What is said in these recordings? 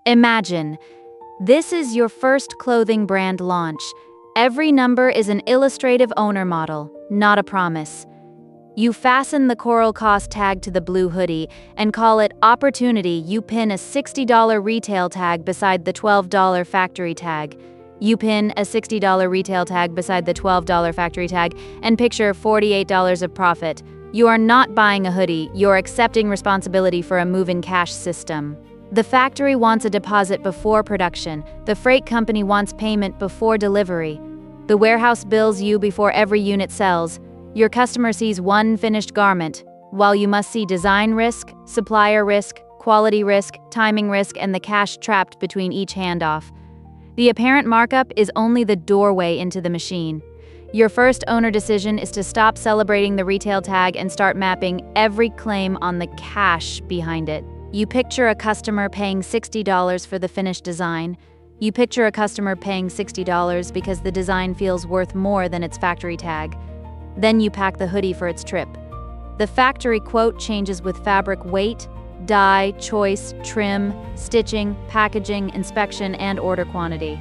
Imagine, this is your first clothing brand launch. Every number is an illustrative owner model, not a promise. You fasten the coral cost tag to the blue hoodie and call it Opportunity. You pin a $60 retail tag beside the $12 factory tag. You pin a $60 retail tag beside the $12 factory tag and picture $48 of profit. You are not buying a hoodie, you're accepting responsibility for a move-in cash system. The factory wants a deposit before production. The freight company wants payment before delivery. The warehouse bills you before every unit sells. Your customer sees one finished garment, while you must see design risk, supplier risk, quality risk, timing risk, and the cash trapped between each handoff. The apparent markup is only the doorway into the machine. Your first owner decision is to stop celebrating the retail tag and start mapping every claim on the cash behind it. You picture a customer paying $60 for the finished design. You picture a customer paying $60 because the design feels worth more than its factory tag. Then you pack the hoodie for its trip. The factory quote changes with fabric weight, dye, choice, trim, stitching, packaging, inspection, and order quantity.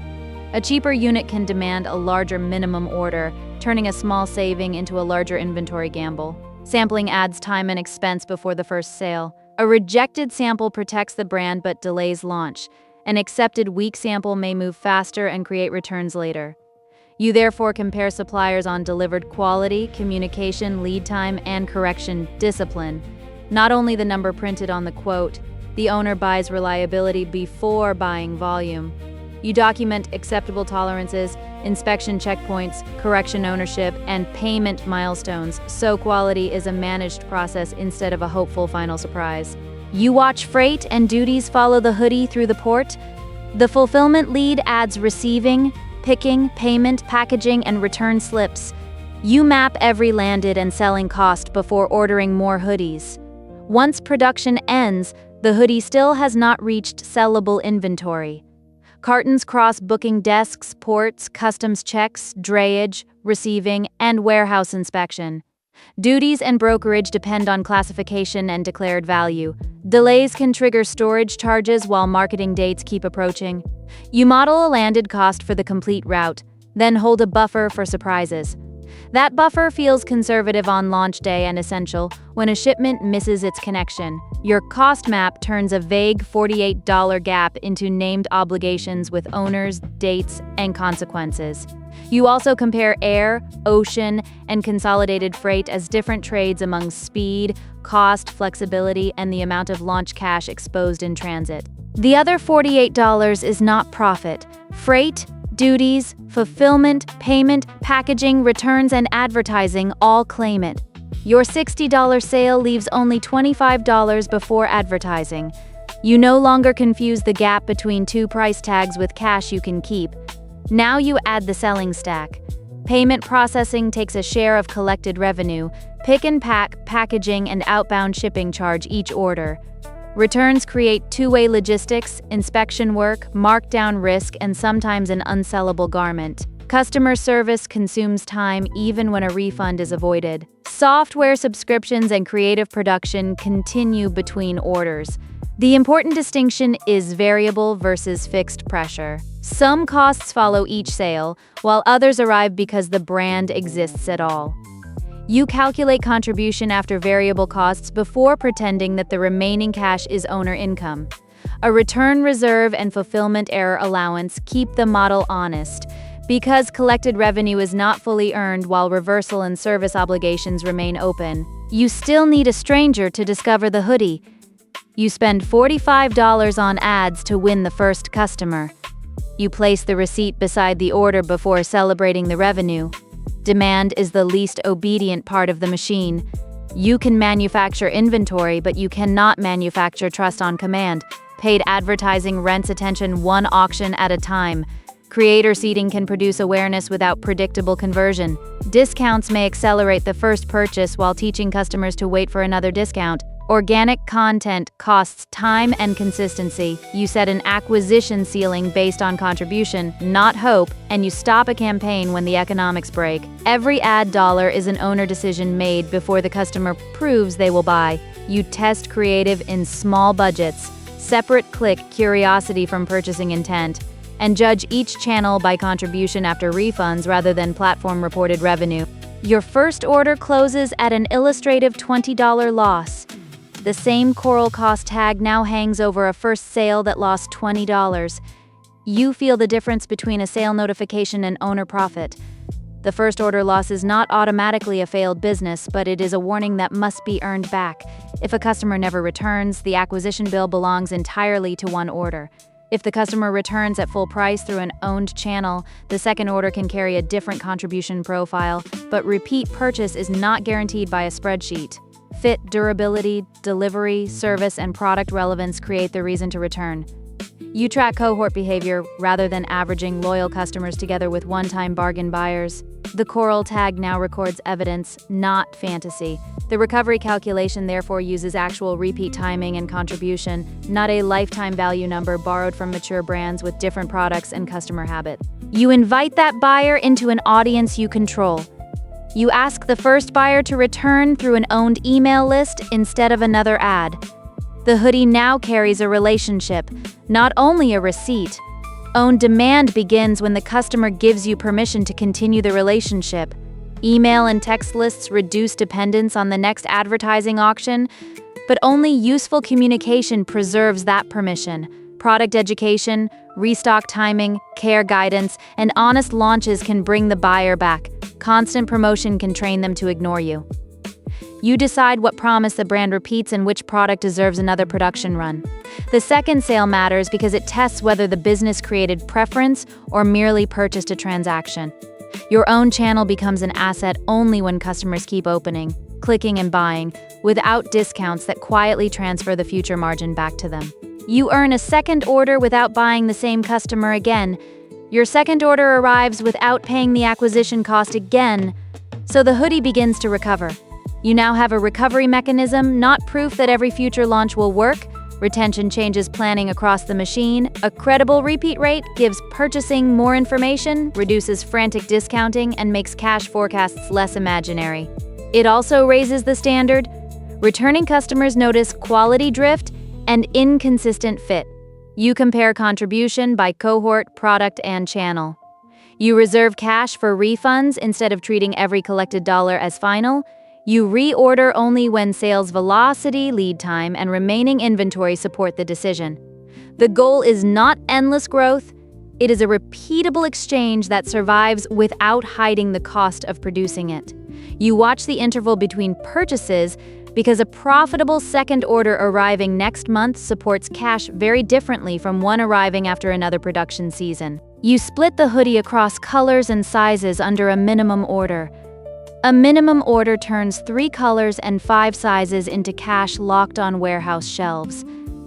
A cheaper unit can demand a larger minimum order, turning a small saving into a larger inventory gamble. Sampling adds time and expense before the first sale. A rejected sample protects the brand but delays launch. An accepted weak sample may move faster and create returns later. You therefore compare suppliers on delivered quality, communication, lead time, and correction discipline. Not only the number printed on the quote, the owner buys reliability before buying volume. You document acceptable tolerances, inspection checkpoints, correction ownership, and payment milestones, so quality is a managed process instead of a hopeful final surprise. You watch freight and duties follow the hoodie through the port. The fulfillment lead adds receiving, picking, payment, packaging, and return slips. You map every landed and selling cost before ordering more hoodies. Once production ends, the hoodie still has not reached sellable inventory. Cartons cross booking desks, ports, customs checks, drayage, receiving, and warehouse inspection. Duties and brokerage depend on classification and declared value. Delays can trigger storage charges while marketing dates keep approaching. You model a landed cost for the complete route, then hold a buffer for surprises. That buffer feels conservative on launch day and essential when a shipment misses its connection. Your cost map turns a vague $48 gap into named obligations with owners, dates, and consequences. You also compare air, ocean, and consolidated freight as different trades among speed, cost, flexibility, and the amount of launch cash exposed in transit. The other $48 is not profit. Freight, duties, fulfillment, payment, packaging, returns, and advertising all claim it. Your $60 sale leaves only $25 before advertising. You no longer confuse the gap between two price tags with cash you can keep. Now you add the selling stack. Payment processing takes a share of collected revenue. Pick and pack, packaging, and outbound shipping charge each order. Returns create two-way logistics, inspection work, markdown risk, and sometimes an unsellable garment. Customer service consumes time even when a refund is avoided. Software subscriptions and creative production continue between orders. The important distinction is variable versus fixed pressure. Some costs follow each sale, while others arrive because the brand exists at all. You calculate contribution after variable costs before pretending that the remaining cash is owner income. A return reserve and fulfillment error allowance keep the model honest, because collected revenue is not fully earned while reversal and service obligations remain open. You still need a stranger to discover the hoodie. You spend $45 on ads to win the first customer. You place the receipt beside the order before celebrating the revenue. Demand is the least obedient part of the machine. You can manufacture inventory, but you cannot manufacture trust on command. Paid advertising rents attention one auction at a time. Creator seeding can produce awareness without predictable conversion. Discounts may accelerate the first purchase while teaching customers to wait for another discount. Organic content costs time and consistency. You set an acquisition ceiling based on contribution, not hope, and you stop a campaign when the economics break. Every ad dollar is an owner decision made before the customer proves they will buy. You test creative in small budgets. Separate click curiosity from purchasing intent, and judge each channel by contribution after refunds rather than platform-reported revenue. Your first order closes at an illustrative $20 loss. The same Coral Cost tag now hangs over a first sale that lost $20. You feel the difference between a sale notification and owner profit. The first order loss is not automatically a failed business, but it is a warning that must be earned back. If a customer never returns, the acquisition bill belongs entirely to one order. If the customer returns at full price through an owned channel, the second order can carry a different contribution profile, but repeat purchase is not guaranteed by a spreadsheet. Fit, durability, delivery, service, and product relevance create the reason to return. You track cohort behavior rather than averaging loyal customers together with one-time bargain buyers. The Coral tag now records evidence, not fantasy. The recovery calculation therefore uses actual repeat timing and contribution, not a lifetime value number borrowed from mature brands with different products and customer habit. You invite that buyer into an audience you control. You ask the first buyer to return through an owned email list instead of another ad. The hoodie now carries a relationship, not only a receipt. Own demand begins when the customer gives you permission to continue the relationship. Email and text lists reduce dependence on the next advertising auction, but only useful communication preserves that permission. Product education, restock timing, care guidance, and honest launches can bring the buyer back. Constant promotion can train them to ignore you. You decide what promise the brand repeats and which product deserves another production run. The second sale matters because it tests whether the business created preference or merely purchased a transaction. Your own channel becomes an asset only when customers keep opening, clicking, and buying, without discounts that quietly transfer the future margin back to them. You earn a second order without buying the same customer again. Your second order arrives without paying the acquisition cost again, so the hoodie begins to recover. You now have a recovery mechanism, not proof that every future launch will work. Retention changes planning across the machine. A credible repeat rate gives purchasing more information, reduces frantic discounting, and makes cash forecasts less imaginary. It also raises the standard. Returning customers notice quality drift and inconsistent fit. You compare contribution by cohort, product, and channel. You reserve cash for refunds instead of treating every collected dollar as final. You reorder only when sales velocity, lead time, and remaining inventory support the decision. The goal is not endless growth. It is a repeatable exchange that survives without hiding the cost of producing it. You watch the interval between purchases because a profitable second order arriving next month supports cash very differently from one arriving after another production season. You split the hoodie across colors and sizes under a minimum order. A minimum order turns 3 colors and 5 sizes into cash locked on warehouse shelves.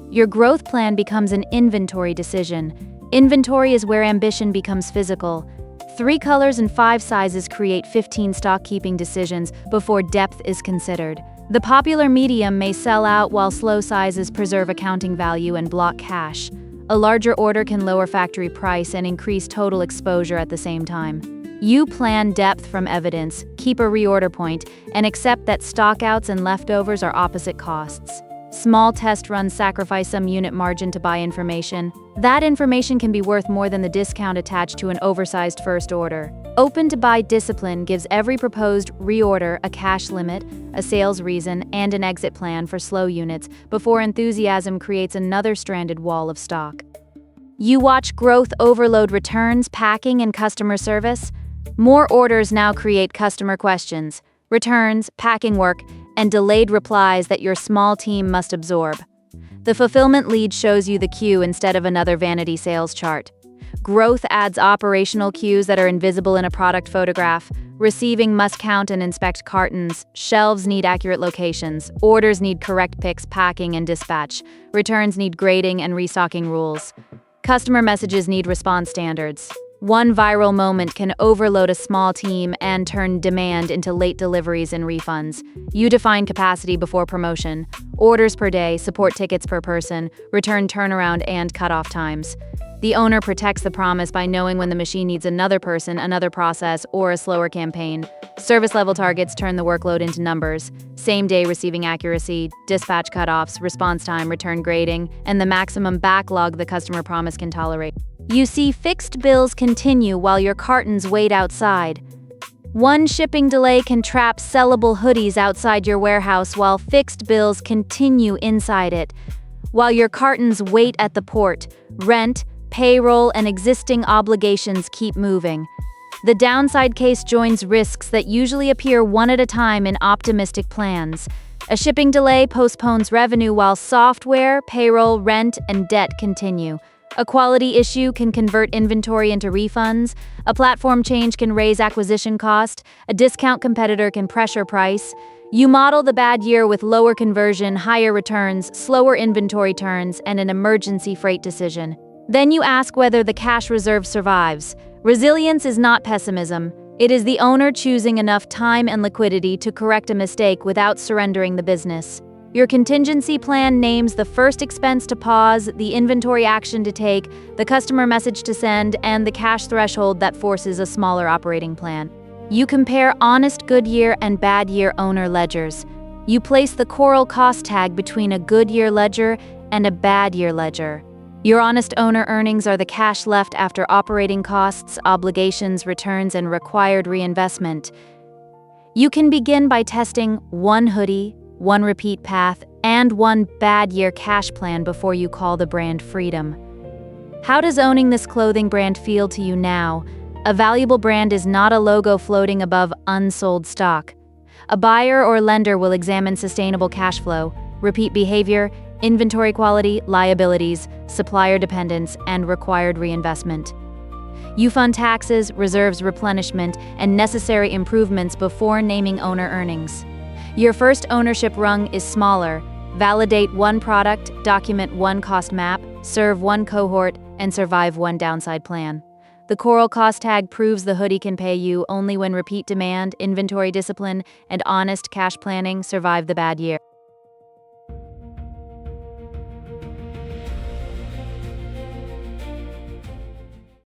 Your growth plan becomes an inventory decision. Inventory is where ambition becomes physical. 3 colors and 5 sizes create 15 stock-keeping decisions before depth is considered. The popular medium may sell out while slow sizes preserve accounting value and block cash. A larger order can lower factory price and increase total exposure at the same time. You plan depth from evidence, keep a reorder point, and accept that stockouts and leftovers are opposite costs. Small test runs sacrifice some unit margin to buy information. That information can be worth more than the discount attached to an oversized first order. Open-to-buy discipline gives every proposed reorder a cash limit, a sales reason, and an exit plan for slow units before enthusiasm creates another stranded wall of stock. You watch growth overload returns, packing, and customer service. More orders now create customer questions, returns, packing work, and delayed replies that your small team must absorb. The fulfillment lead shows you the queue instead of another vanity sales chart. Growth adds operational cues that are invisible in a product photograph. Receiving must count and inspect cartons. Shelves need accurate locations. Orders need correct picks, packing, and dispatch. Returns need grading and restocking rules. Customer messages need response standards. One viral moment can overload a small team and turn demand into late deliveries and refunds. You define capacity before promotion, orders per day, support tickets per person, return turnaround, and cutoff times. The owner protects the promise by knowing when the machine needs another person, another process, or a slower campaign. Service level targets turn the workload into numbers: same-day receiving accuracy, dispatch cutoffs, response time, return grading, and the maximum backlog the customer promise can tolerate. You see fixed bills continue while your cartons wait outside. One shipping delay can trap sellable hoodies outside your warehouse while fixed bills continue inside it. While your cartons wait at the port, rent, payroll, and existing obligations keep moving. The downside case joins risks that usually appear one at a time in optimistic plans. A shipping delay postpones revenue while software, payroll, rent, and debt continue. A quality issue can convert inventory into refunds. A platform change can raise acquisition cost. A discount competitor can pressure price. You model the bad year with lower conversion, higher returns, slower inventory turns, and an emergency freight decision. Then you ask whether the cash reserve survives. Resilience is not pessimism. It is the owner choosing enough time and liquidity to correct a mistake without surrendering the business. Your contingency plan names the first expense to pause, the inventory action to take, the customer message to send, and the cash threshold that forces a smaller operating plan. You compare honest good year and bad year owner ledgers. You place the Coral cost tag between a good year ledger and a bad year ledger. Your honest owner earnings are the cash left after operating costs, obligations, returns, and required reinvestment. You can begin by testing one hoodie, one repeat path, and one bad year cash plan before you call the brand freedom. How does owning this clothing brand feel to you now? A valuable brand is not a logo floating above unsold stock. A buyer or lender will examine sustainable cash flow, repeat behavior, inventory quality, liabilities, supplier dependence, and required reinvestment. You fund taxes, reserves replenishment, and necessary improvements before naming owner earnings. Your first ownership rung is smaller. Validate one product, document one cost map, serve one cohort, and survive one downside plan. The Coral cost tag proves the hoodie can pay you only when repeat demand, inventory discipline, and honest cash planning survive the bad year.